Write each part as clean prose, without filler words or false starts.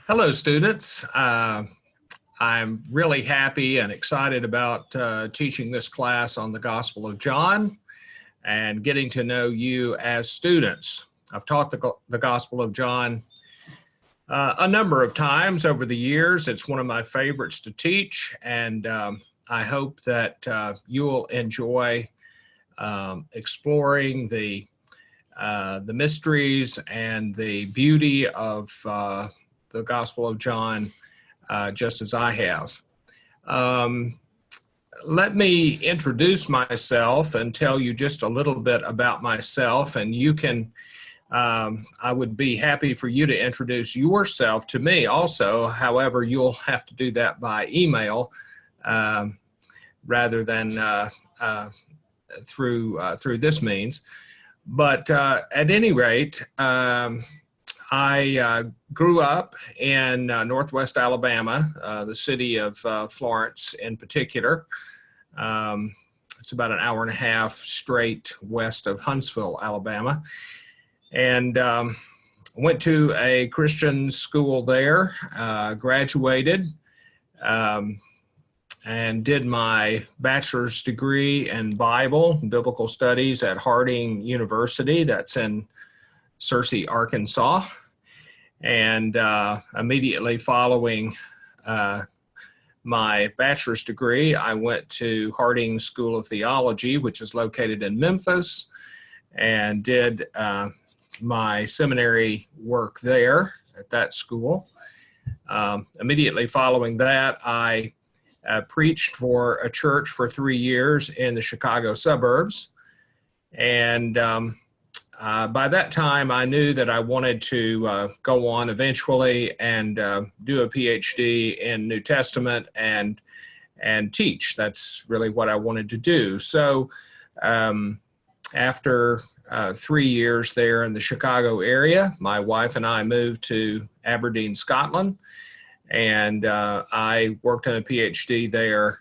Hello, students. I'm really happy and excited about teaching this class on the Gospel of John and getting to know you as students. I've taught the Gospel of John a number of times over the years. It's one of my favorites to teach, and I hope that you'll enjoy exploring the mysteries and the beauty of the Gospel of John, just as I have. Let me introduce myself and tell you just a little bit about myself, and you can, I would be happy for you to introduce yourself to me also. However, you'll have to do that by email rather than through this means. But at any rate, I grew up in Northwest Alabama, the city of Florence in particular. It's about an hour and a half straight west of Huntsville, Alabama. And went to a Christian school there, graduated, and did my bachelor's degree in biblical studies at Harding University. That's in Searcy, Arkansas. And immediately following my bachelor's degree, I went to Harding School of Theology, which is located in Memphis, and did my seminary work there at that school. Immediately following that, I preached for a church for 3 years in the Chicago suburbs. And by that time, I knew that I wanted to go on eventually and do a PhD in New Testament and teach. That's really what I wanted to do. So after 3 years there in the Chicago area, my wife and I moved to Aberdeen, Scotland, and I worked on a PhD there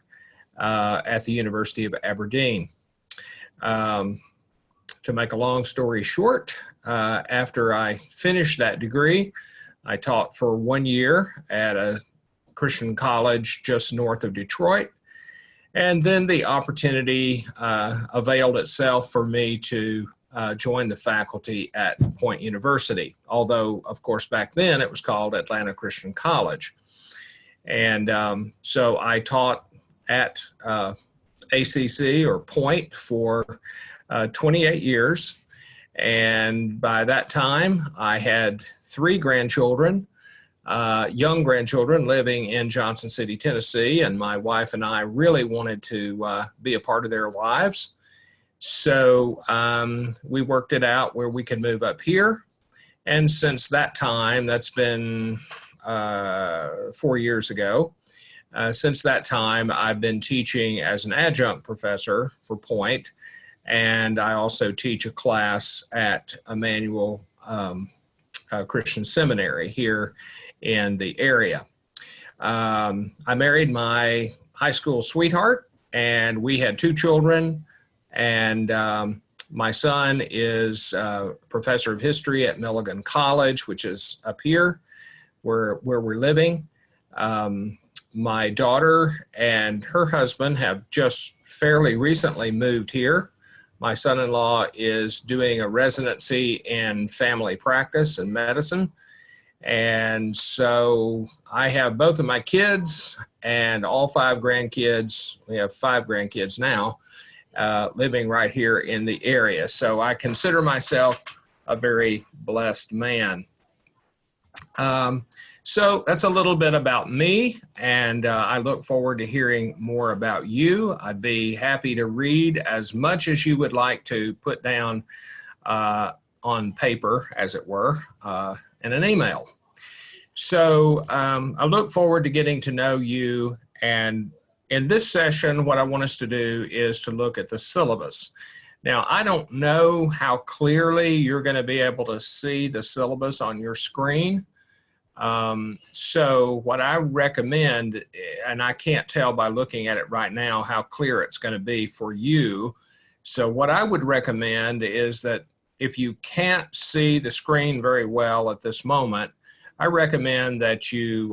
at the University of Aberdeen. To make a long story short, after I finished that degree, I taught for 1 year at a Christian college just north of Detroit. And then the opportunity availed itself for me to join the faculty at Point University, although, of course, back then it was called Atlanta Christian College. And so I taught at ACC or Point for 28 years. And by that time, I had 3 grandchildren, young grandchildren living in Johnson City, Tennessee. And my wife and I really wanted to be a part of their lives. So we worked it out where we could move up here. And since that time, that's been 4 years ago, since that time, I've been teaching as an adjunct professor for Point. And I also teach a class at Emmanuel Christian Seminary here in the area. I married my high school sweetheart, and we had 2 children. And my son is a professor of history at Milligan College, which is up here where we're living. My daughter and her husband have just fairly recently moved here. My son-in-law is doing a residency in family practice and medicine. And so I have both of my kids and all 5 grandkids. We have 5 grandkids now living right here in the area. So I consider myself a very blessed man. So that's a little bit about me, and I look forward to hearing more about you. I'd be happy to read as much as you would like to put down on paper, as it were, in an email. So I look forward to getting to know you, and in this session, what I want us to do is to look at the syllabus. Now, I don't know how clearly you're going to be able to see the syllabus on your screen. So what I recommend, and I can't tell by looking at it right now how clear it's going to be for you. So what I would recommend is that if you can't see the screen very well at this moment, I recommend that you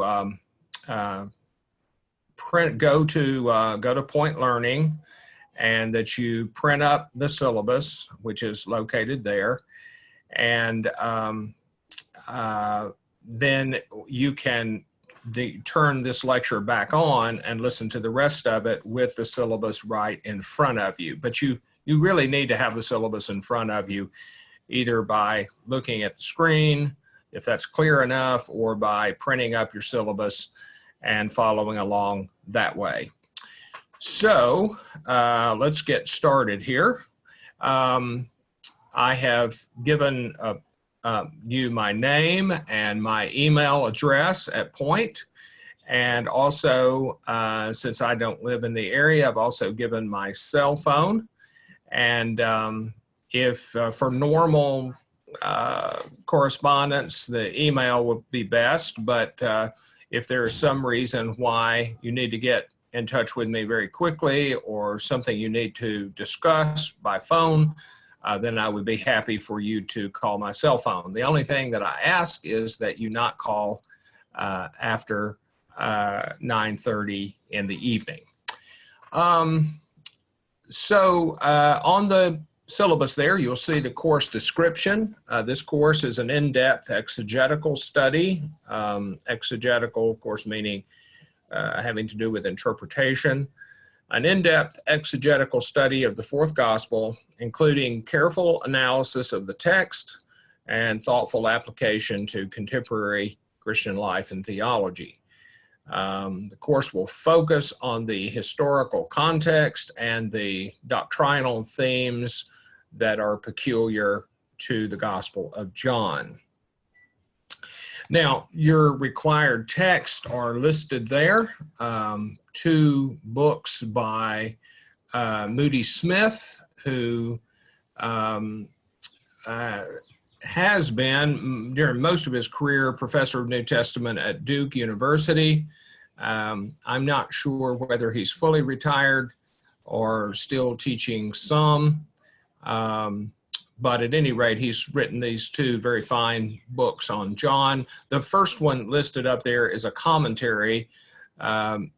go to Point Learning, and that you print up the syllabus, which is located there, and then you can turn this lecture back on and listen to the rest of it with the syllabus right in front of you. But you really need to have the syllabus in front of you, either by looking at the screen, if that's clear enough, or by printing up your syllabus and following along that way. So let's get started here. I have given you my name and my email address at Point, and also since I don't live in the area, I've also given my cell phone. And if for normal correspondence, the email would be best, but if there is some reason why you need to get in touch with me very quickly, or something you need to discuss by phone, then I would be happy for you to call my cell phone. The only thing that I ask is that you not call after 9:30 in the evening. So on the syllabus there, you'll see the course description. This course is an in-depth exegetical study. Exegetical, of course, meaning having to do with interpretation. An in-depth exegetical study of the fourth gospel, including careful analysis of the text and thoughtful application to contemporary Christian life and theology. The course will focus on the historical context and the doctrinal themes that are peculiar to the Gospel of John. Now, your required texts are listed there. Two books by Moody Smith, who has been, during most of his career, professor of New Testament at Duke University. I'm not sure whether he's fully retired or still teaching some. But at any rate, he's written these two very fine books on John. The first one listed up there is a commentary, and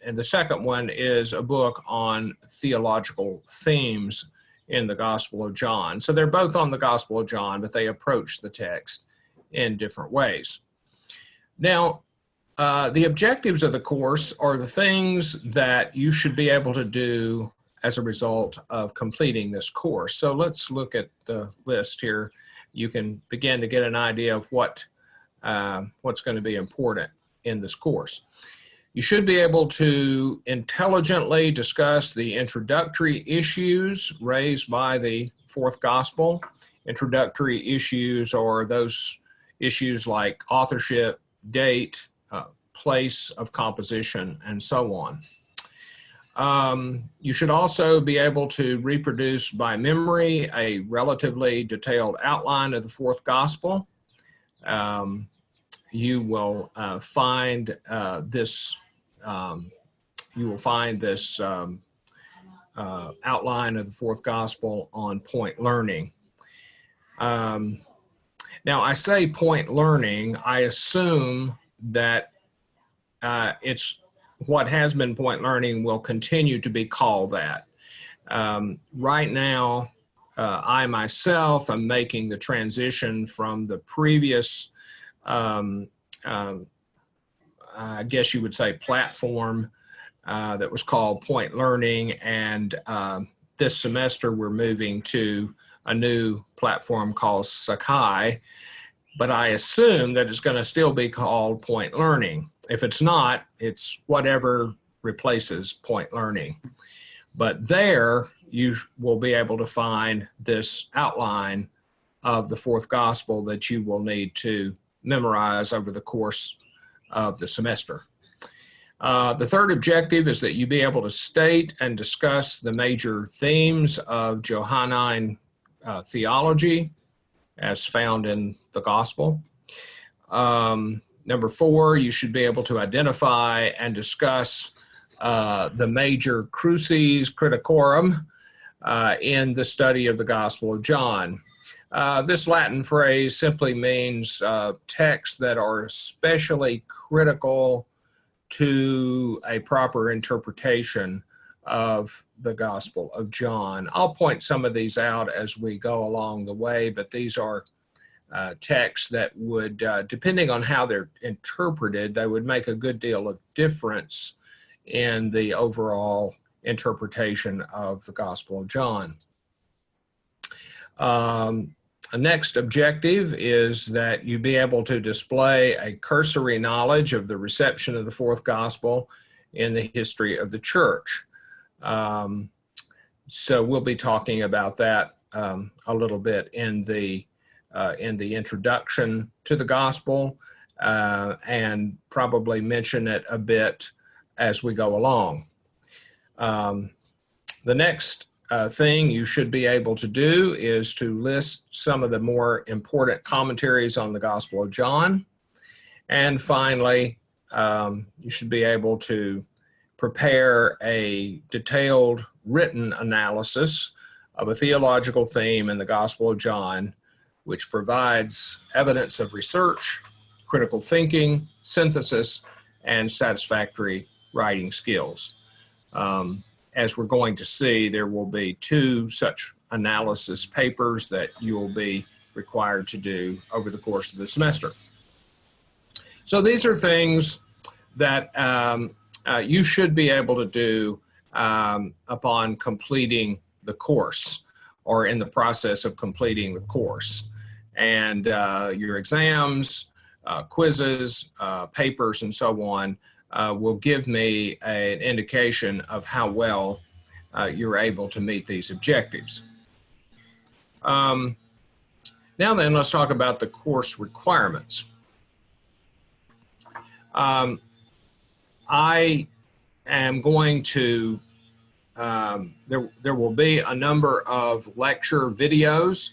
the second one is a book on theological themes in the Gospel of John. So they're both on the Gospel of John, but they approach the text in different ways. Now, the objectives of the course are the things that you should be able to do as a result of completing this course. So let's look at the list here. You can begin to get an idea of what's going to be important in this course. You should be able to intelligently discuss the introductory issues raised by the fourth gospel. Introductory issues are those issues like authorship, date, place of composition, and so on. You should also be able to reproduce by memory a relatively detailed outline of the fourth gospel. You will find this outline of the fourth gospel on Point Learning. Now, I say Point Learning, I assume that it's what has been Point Learning will continue to be called that. Right now, I myself am making the transition from the previous, I guess you would say, platform that was called Point Learning, and this semester we're moving to a new platform called Sakai, but I assume that it's going to still be called Point Learning. If it's not, it's whatever replaces Point Learning. But there you will be able to find this outline of the fourth gospel that you will need to memorize over the course of the semester. The third objective is that you be able to state and discuss the major themes of Johannine theology as found in the gospel. Number 4, you should be able to identify and discuss the major cruces criticorum in the study of the Gospel of John. This Latin phrase simply means texts that are especially critical to a proper interpretation of the Gospel of John. I'll point some of these out as we go along the way, but these are texts that would, depending on how they're interpreted, they would make a good deal of difference in the overall interpretation of the Gospel of John. A next objective is that you be able to display a cursory knowledge of the reception of the fourth gospel in the history of the church. So we'll be talking about that a little bit in the introduction to the gospel, and probably mention it a bit as we go along. The next thing you should be able to do is to list some of the more important commentaries on the Gospel of John. And finally, you should be able to prepare a detailed written analysis of a theological theme in the Gospel of John, which provides evidence of research, critical thinking, synthesis, and satisfactory writing skills. As we're going to see, there will be 2 such analysis papers that you will be required to do over the course of the semester. So these are things that you should be able to do upon completing the course or in the process of completing the course. And your exams, quizzes, papers, and so on will give me an indication of how well you're able to meet these objectives. Now then, let's talk about the course requirements. I am going to, there will be a number of lecture videos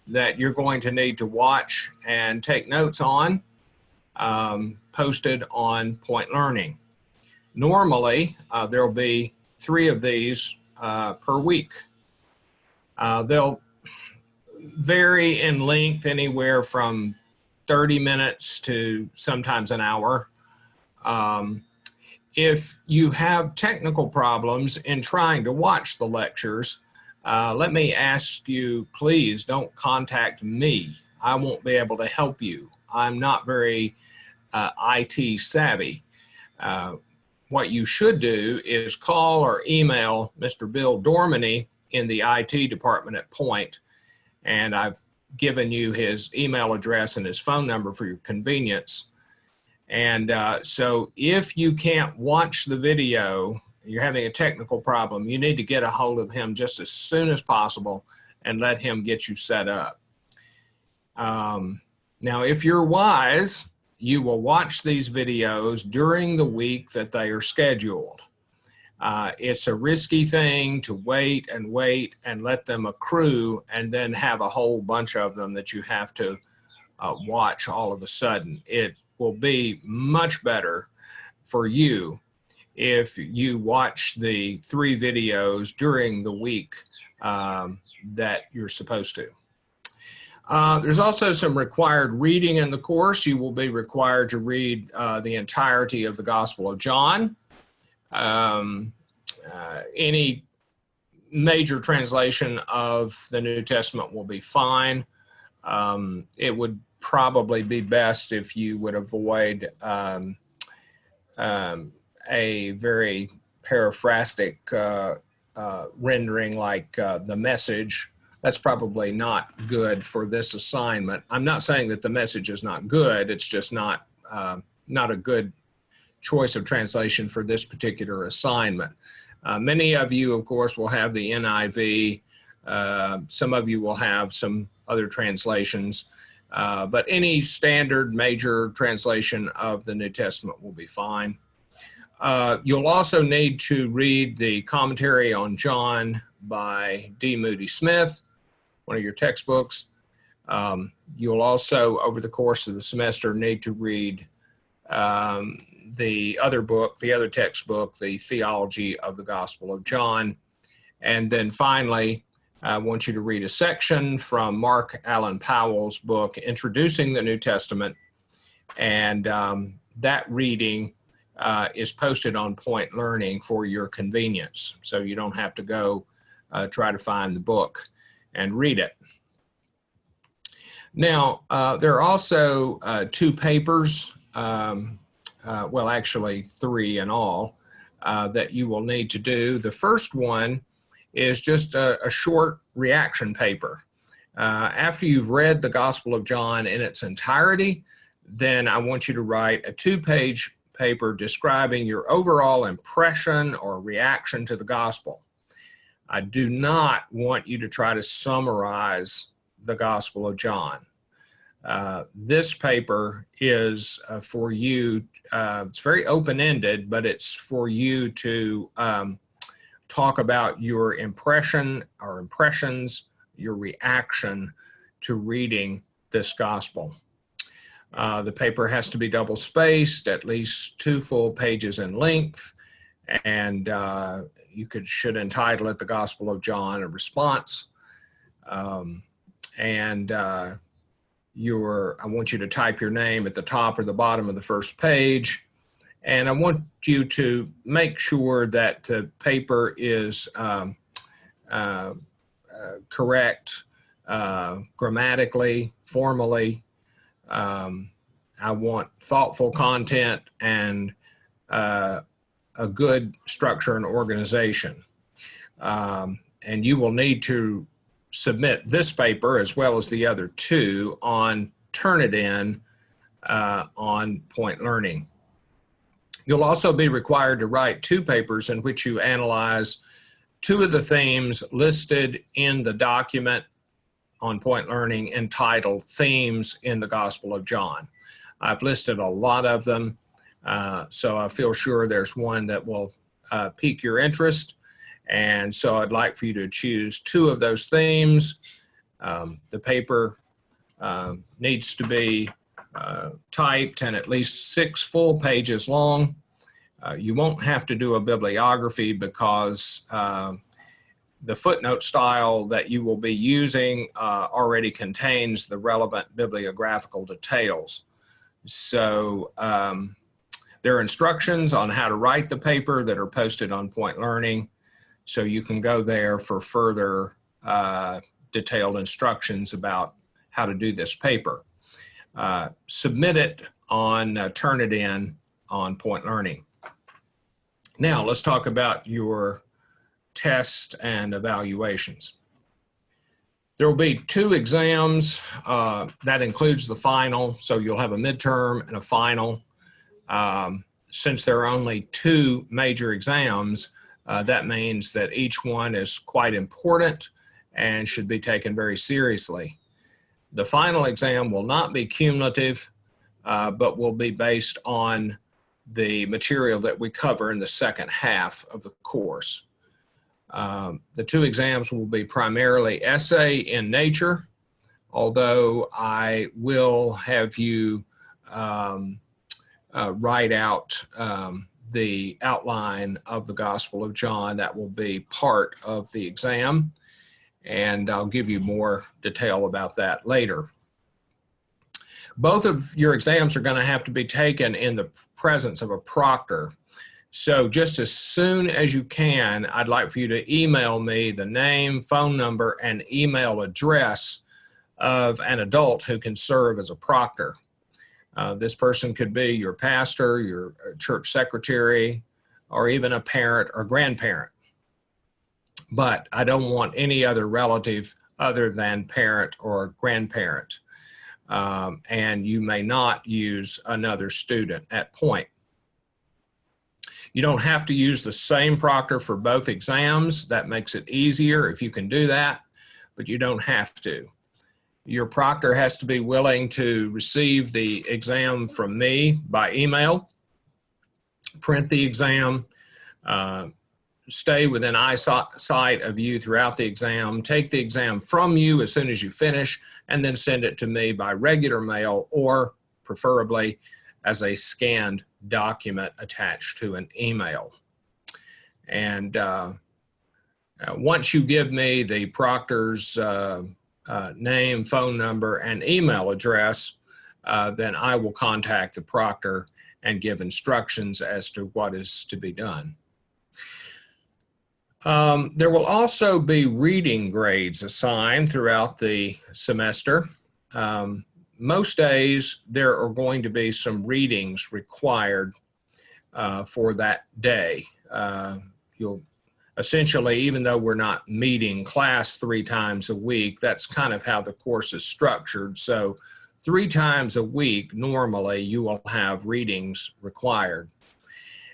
that you're going to need to watch and take notes on, posted on Point Learning. Normally, there'll be 3 of these per week. They'll vary in length anywhere from 30 minutes to sometimes an hour. If you have technical problems in trying to watch the lectures, let me ask you, please don't contact me. I won't be able to help you. I'm not very IT savvy. What you should do is call or email Mr. Bill Dormany in the IT department at Point, and I've given you his email address and his phone number for your convenience. And so if you can't watch the video, you're having a technical problem, you need to get a hold of him just as soon as possible and let him get you set up. Now, if you're wise, you will watch these videos during the week that they are scheduled. It's a risky thing to wait and let them accrue and then have a whole bunch of them that you have to watch all of a sudden. It will be much better for you if you watch the 3 videos during the week that you're supposed to. There's also some required reading in the course. You will be required to read the entirety of the Gospel of John. Any major translation of the New Testament will be fine. It would probably be best if you would avoid a very paraphrastic rendering like the Message. That's probably not good for this assignment. I'm not saying that the Message is not good. It's just not a good choice of translation for this particular assignment. Many of you, of course, will have the NIV. Some of you will have some other translations. But any standard major translation of the New Testament will be fine. You'll also need to read the commentary on John by D. Moody Smith, one of your textbooks. You'll also, over the course of the semester, need to read the other textbook, the Theology of the Gospel of John. And then finally, I want you to read a section from Mark Allen Powell's book, Introducing the New Testament, and that reading is posted on Point Learning for your convenience, so you don't have to go try to find the book and read it. Now, there are also 2 papers, well, actually 3 in all, that you will need to do. The first one is just a short reaction paper. After you've read the Gospel of John in its entirety, then I want you to write a 2-page paper describing your overall impression or reaction to the Gospel. I do not want you to try to summarize the Gospel of John. This paper is for you, it's very open-ended, but it's for you to talk about your impression or impressions, your reaction to reading this Gospel. The paper has to be double-spaced, at least 2 full pages in length, and you should entitle it The Gospel of John, a Response. I want you to type your name at the top or the bottom of the first page, and I want you to make sure that the paper is correct grammatically, formally. I want thoughtful content and a good structure and organization. And you will need to submit this paper as well as the other 2 on Turnitin on Point Learning. You'll also be required to write 2 papers in which you analyze 2 of the themes listed in the document on Point Learning entitled Themes in the Gospel of John. I've listed a lot of them, so I feel sure there's one that will pique your interest. And so I'd like for you to choose 2 of those themes. The paper needs to be typed and at least 6 full pages long. You won't have to do a bibliography because the footnote style that you will be using already contains the relevant bibliographical details. So there are instructions on how to write the paper that are posted on Point Learning. So you can go there for further detailed instructions about how to do this paper. Submit it on Turnitin on Point Learning. Now let's talk about your tests and evaluations. There will be 2 exams. That includes the final, so you'll have a midterm and a final. Since there are only 2 major exams, that means that each one is quite important and should be taken very seriously. The final exam will not be cumulative, but will be based on the material that we cover in the second half of the course. The 2 exams will be primarily essay in nature, although I will have you write out the outline of the Gospel of John. That will be part of the exam, and I'll give you more detail about that later. Both of your exams are going to have to be taken in the presence of a proctor. So just as soon as you can, I'd like for you to email me the name, phone number, and email address of an adult who can serve as a proctor. This person could be your pastor, your church secretary, or even a parent or grandparent. But I don't want any other relative other than parent or grandparent. And you may not use another student at Point. You don't have to use the same proctor for both exams. That makes it easier if you can do that, but you don't have to. Your proctor has to be willing to receive the exam from me by email, print the exam, stay within eyesight of you throughout the exam, take the exam from you as soon as you finish, and then send it to me by regular mail or preferably as a scanned document attached to an email. And Once you give me the proctor's name, phone number, and email address, then I will contact the proctor and give instructions as to what is to be done. There will also be reading grades assigned throughout the semester. Most days there are going to be some readings required for that day. You'll essentially, even though we're not meeting class 3 times a week, that's kind of how the course is structured. So 3 times a week, normally, you will have readings required.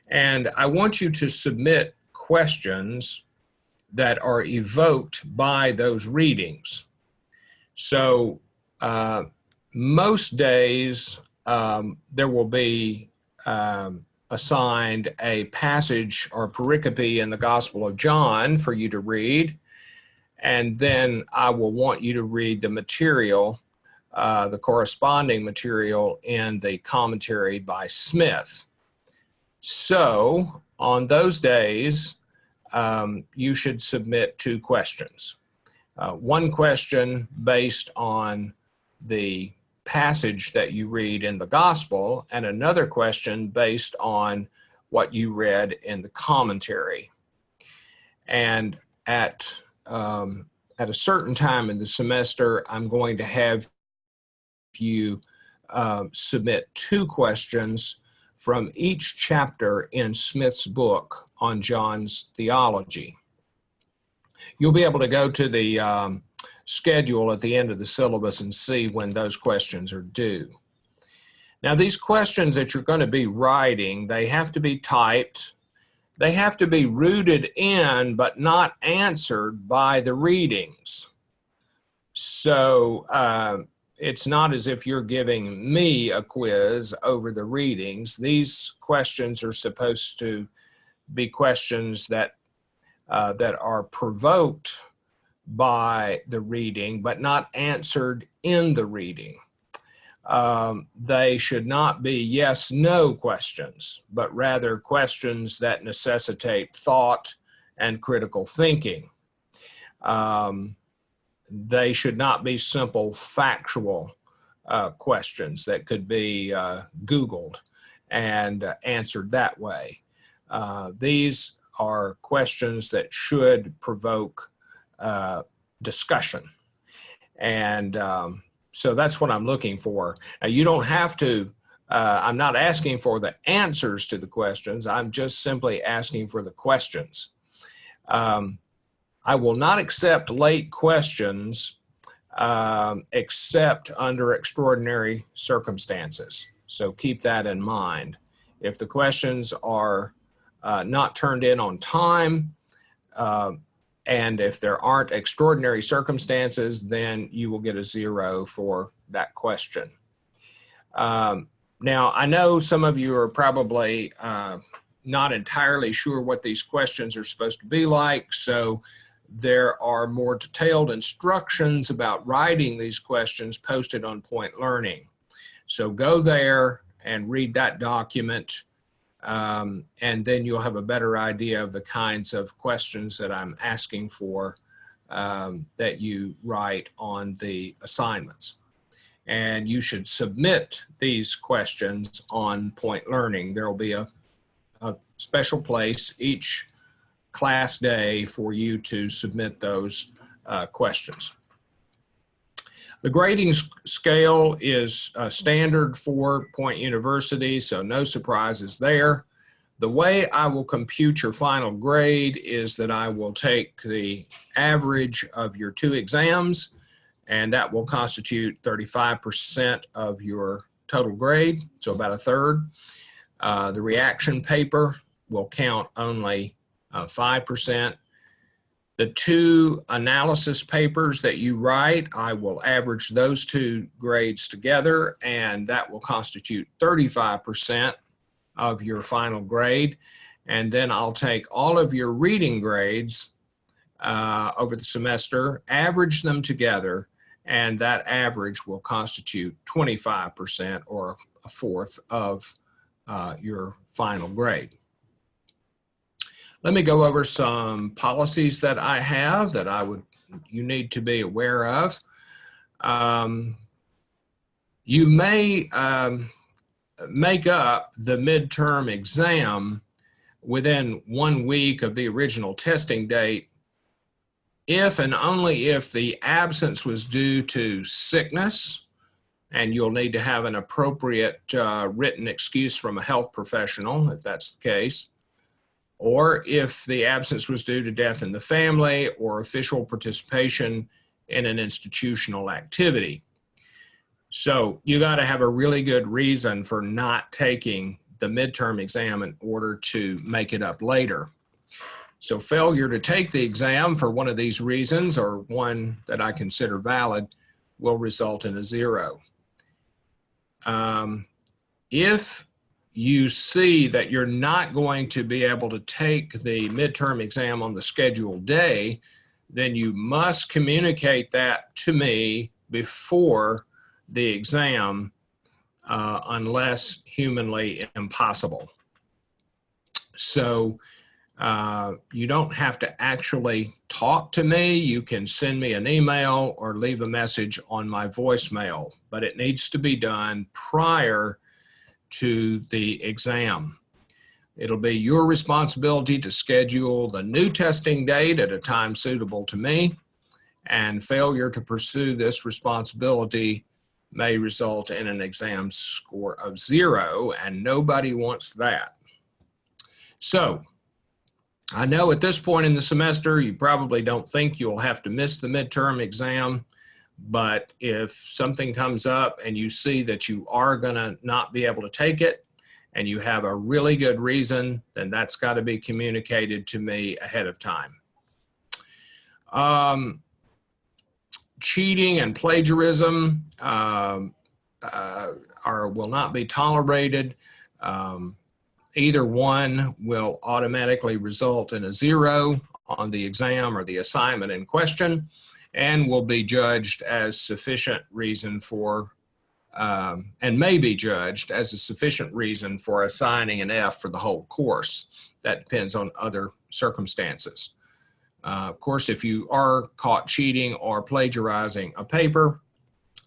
And I want you to submit questions that are evoked by those readings. So most days there will be assigned a passage or pericope in the Gospel of John for you to read, and then I will want you to read the material, the corresponding material in the commentary by Smith. So on those days, you should submit 2 questions. One question based on the passage that you read in the gospel, and another question based on what you read in the commentary. And at a certain time in the semester, I'm going to have you submit 2 questions from each chapter in Smith's book on John's theology. You'll be able to go to the schedule at the end of the syllabus and see when those questions are due. Now, these questions that you're going to be writing, they have to be typed. They have to be rooted in but not answered by the readings. So it's not as if you're giving me a quiz over the readings. These questions are supposed to be questions that are provoked by the reading, but not answered in the reading. They should not be yes/no questions, but rather questions that necessitate thought and critical thinking. They should not be simple factual questions that could be Googled and answered that way. These are questions that should provoke discussion. And so that's what I'm looking for. Now, you don't have to, I'm not asking for the answers to the questions. I'm just simply asking for the questions. I will not accept late questions except under extraordinary circumstances. So keep that in mind. If the questions are not turned in on time, and if there aren't extraordinary circumstances, then you will get a 0 for that question. Now, I know some of you are probably not entirely sure what these questions are supposed to be like, so there are more detailed instructions about writing these questions posted on Point Learning. So go there and read that document. And then you'll have a better idea of the kinds of questions that I'm asking for that you write on the assignments. And you should submit these questions on Point Learning. There will be a special place each class day for you to submit those questions. The grading scale is standard for Point University, so no surprises there. The way I will compute your final grade is that I will take the average of your 2 exams, and that will constitute 35% of your total grade, so about 1/3. The reaction paper will count only 5%. The 2 analysis papers that you write, I will average those 2 grades together, and that will constitute 35% of your final grade. And then I'll take all of your reading grades over the semester, average them together, and that average will constitute 25% or 1/4 of your final grade. Let me go over some policies that I have that you need to be aware of. You may make up the midterm exam within 1 week of the original testing date if and only if the absence was due to sickness, and you'll need to have an appropriate written excuse from a health professional if that's the case, or if the absence was due to death in the family or official participation in an institutional activity. So you got to have a really good reason for not taking the midterm exam in order to make it up later. So failure to take the exam for one of these reasons, or one that I consider valid, will result in a 0. If you see that you're not going to be able to take the midterm exam on the scheduled day, then you must communicate that to me before the exam, unless humanly impossible. So you don't have to actually talk to me. You can send me an email or leave a message on my voicemail, but it needs to be done prior to the exam. It'll be your responsibility to schedule the new testing date at a time suitable to me, and failure to pursue this responsibility may result in an exam score of 0, and nobody wants that. So I know at this point in the semester, you probably don't think you'll have to miss the midterm exam, but if something comes up and you see that you are going to not be able to take it and you have a really good reason, then that's got to be communicated to me ahead of time. Cheating and plagiarism will not be tolerated. Either one will automatically result in a 0 on the exam or the assignment in question, and will be judged as sufficient reason for, and may be judged as a sufficient reason for assigning an F for the whole course. That depends on other circumstances. Of course, if you are caught cheating or plagiarizing a paper,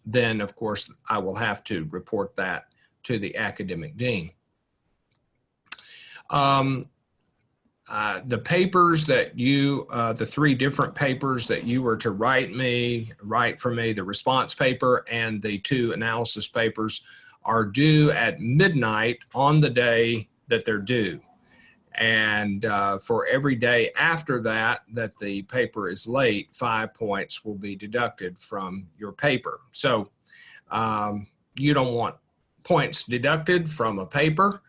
then of course I will have to report that to the academic dean. The papers that you, the 3 different papers that you were to write for me, the response paper and the 2 analysis papers, are due at midnight on the day that they're due. And for every day after that the paper is late, 5 points will be deducted from your paper. So you don't want points deducted from a paper.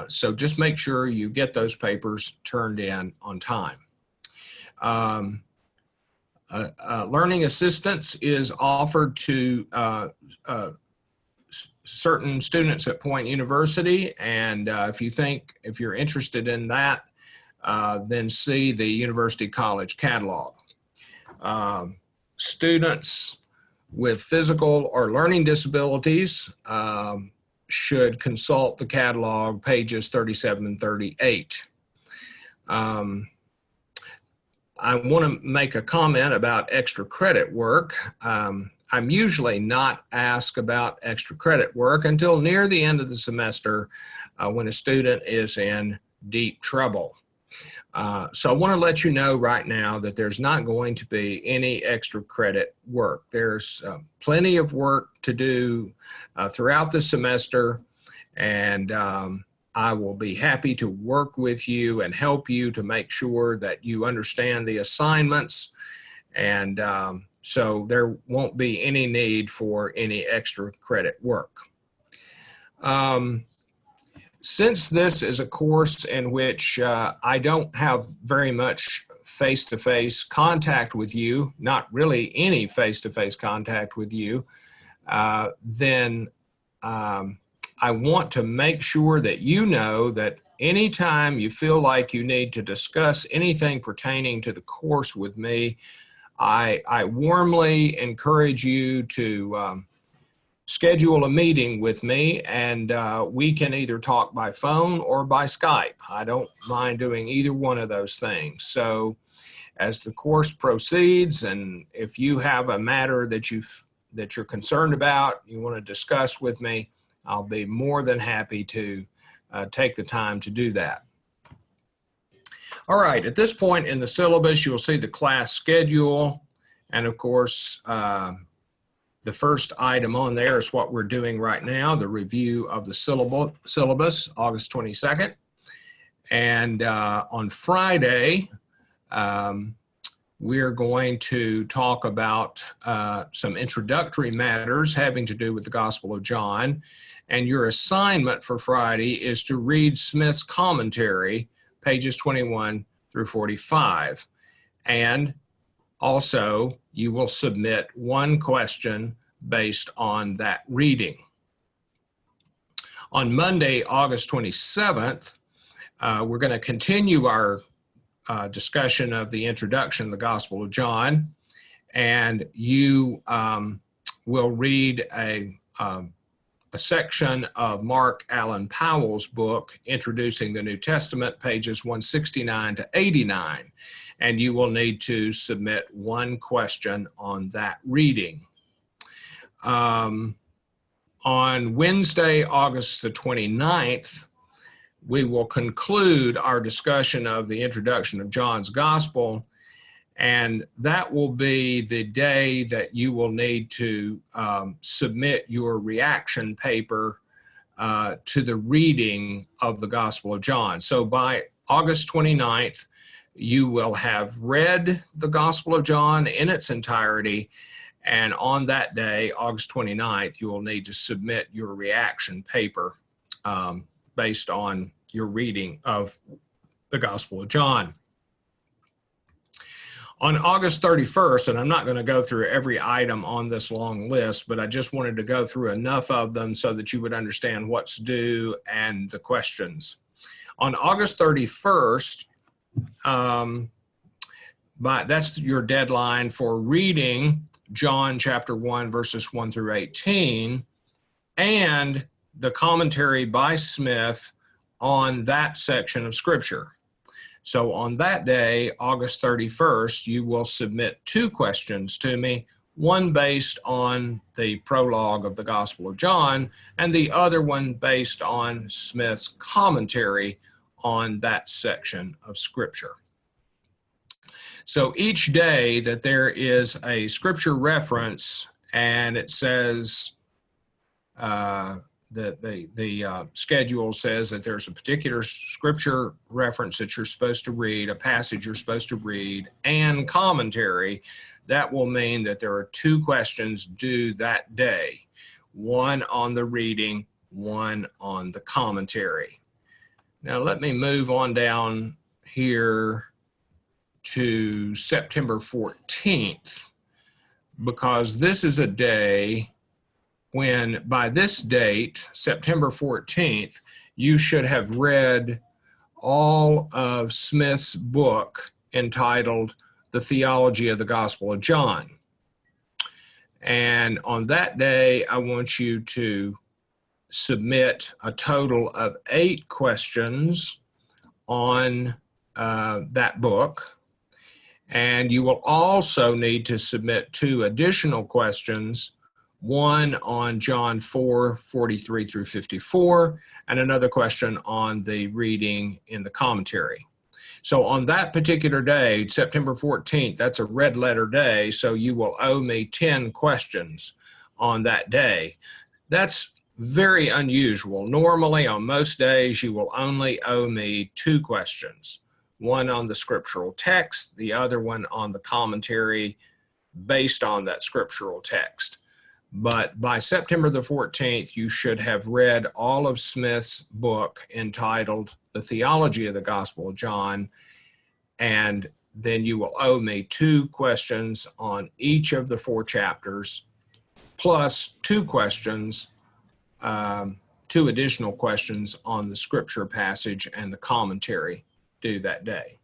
So just make sure you get those papers turned in on time. Learning assistance is offered to certain students at Point University, and if you're interested in that, then see the University College catalog. Students with physical or learning disabilities should consult the catalog, pages 37 and 38. I want to make a comment about extra credit work. I'm usually not asked about extra credit work until near the end of the semester when a student is in deep trouble. So I want to let you know right now that there's not going to be any extra credit work. There's plenty of work to do throughout the semester, and I will be happy to work with you and help you to make sure that you understand the assignments, and so there won't be any need for any extra credit work. Since this is a course in which I don't have very much face-to-face contact with you, not really any face-to-face contact with you, then I want to make sure that you know that anytime you feel like you need to discuss anything pertaining to the course with me, I warmly encourage you to schedule a meeting with me, and we can either talk by phone or by Skype. I don't mind doing either one of those things. So as the course proceeds, and if you have a matter that you're concerned about, you want to discuss with me, I'll be more than happy to take the time to do that. All right, at this point in the syllabus, you'll see the class schedule, and of course, the first item on there is what we're doing right now, the review of the syllabus, August 22nd. And on Friday, we're going to talk about some introductory matters having to do with the Gospel of John. And your assignment for Friday is to read Smith's commentary, pages 21 through 45. And also, you will submit one question based on that reading. On Monday, August 27th, we're going to continue our discussion of the introduction of the Gospel of John, and you will read a section of Mark Allen Powell's book, Introducing the New Testament, pages 169 to 89, and you will need to submit one question on that reading. On Wednesday, August the 29th, we will conclude our discussion of the introduction of John's Gospel, and that will be the day that you will need to submit your reaction paper to the reading of the Gospel of John. So by August 29th, you will have read the Gospel of John in its entirety, and on that day, August 29th, you will need to submit your reaction paper based on your reading of the Gospel of John. On August 31st, and I'm not going to go through every item on this long list, but I just wanted to go through enough of them so that you would understand what's due and the questions. On August 31st, that's your deadline for reading John chapter 1, verses 1 through 18, and the commentary by Smith on that section of Scripture. So on that day, August 31st, you will submit two questions to me, one based on the prologue of the Gospel of John, and the other one based on Smith's commentary on that section of Scripture. So each day that there is a Scripture reference and it says, the schedule says that there's a particular Scripture reference that you're supposed to read, a passage you're supposed to read, and commentary, that will mean that there are two questions due that day, one on the reading, one on the commentary. Now let me move on down here to September 14th, because this is a day when, by this date, September 14th, you should have read all of Smith's book entitled The Theology of the Gospel of John. And on that day, I want you to submit a total of 8 questions on that book. And you will also need to submit 2 additional questions, one on John 4:43 through 54, and another question on the reading in the commentary. So on that particular day, September 14th, that's a red letter day, so you will owe me 10 questions on that day. That's very unusual. Normally, on most days, you will only owe me 2 questions, one on the scriptural text, the other one on the commentary based on that scriptural text. But by September the 14th, you should have read all of Smith's book entitled The Theology of the Gospel of John, and then you will owe me 2 questions on each of the 4 chapters, plus 2 questions, 2 additional questions on the scripture passage and the commentary due that day.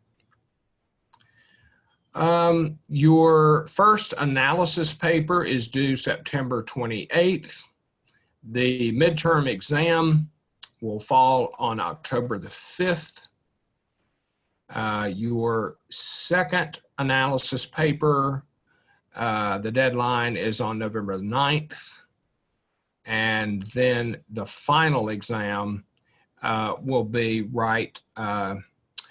Your first analysis paper is due September 28th, The midterm exam will fall on October the 5th. Your second analysis paper, the deadline is on November the 9th. And then the final exam will be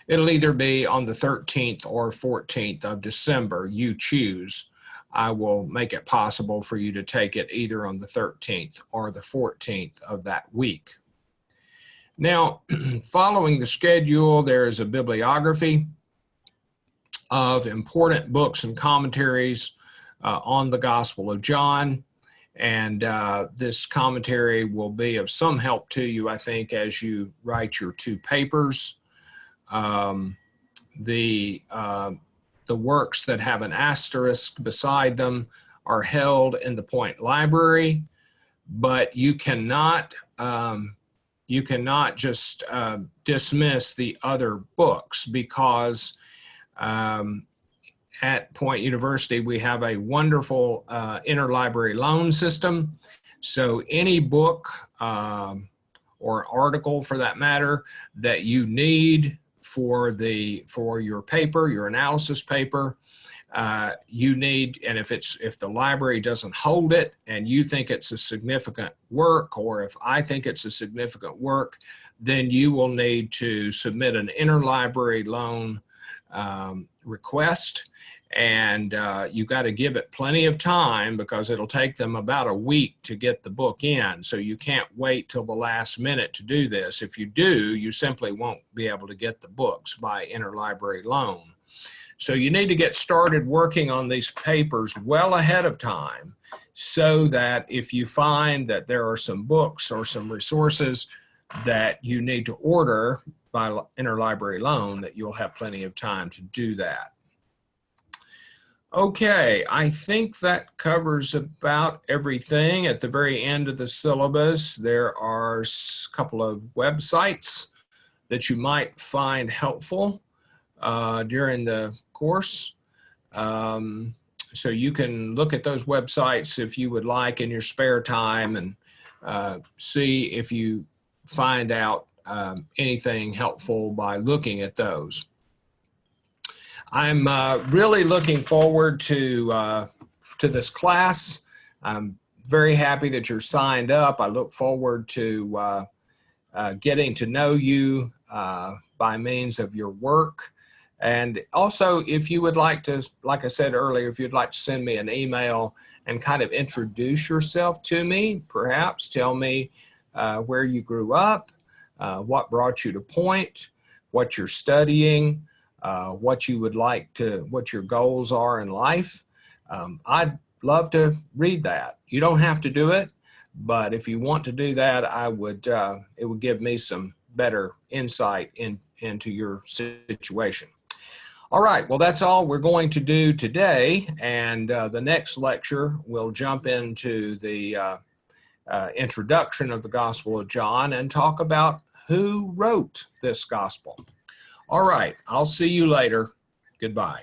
it'll either be on the 13th or 14th of December. You choose. I will make it possible for you to take it either on the 13th or the 14th of that week. Now, following the schedule, there is a bibliography of important books and commentaries on the Gospel of John. And this commentary will be of some help to you, I think, as you write your two papers. The works that have an asterisk beside them are held in the Point Library, but you cannot just dismiss the other books, because at Point University we have a wonderful interlibrary loan system. So any book or article, for that matter, that you need for your paper, your analysis paper, you need, and if the library doesn't hold it and you think it's a significant work, or if I think it's a significant work, then you will need to submit an interlibrary loan request. And you got to give it plenty of time, because it'll take them about a week to get the book in. So you can't wait till the last minute to do this. If you do, you simply won't be able to get the books by interlibrary loan. So you need to get started working on these papers well ahead of time, so that if you find that there are some books or some resources that you need to order by interlibrary loan, that you'll have plenty of time to do that. Okay, I think that covers about everything. At the very end of the syllabus, there are a couple of websites that you might find helpful during the course. So you can look at those websites if you would like in your spare time, and see if you find out anything helpful by looking at those. I'm really looking forward to this class. I'm very happy that you're signed up. I look forward to getting to know you by means of your work. And also, if you would like to, like I said earlier, if you'd like to send me an email and kind of introduce yourself to me, perhaps tell me where you grew up, what brought you to Point, what you're studying, what you would like to, what your goals are in life. I'd love to read that. You don't have to do it, but if you want to do that, it would give me some better insight into your situation. All right, well, that's all we're going to do today. And the next lecture, we'll jump into the introduction of the Gospel of John and talk about who wrote this gospel. All right, I'll see you later. Goodbye.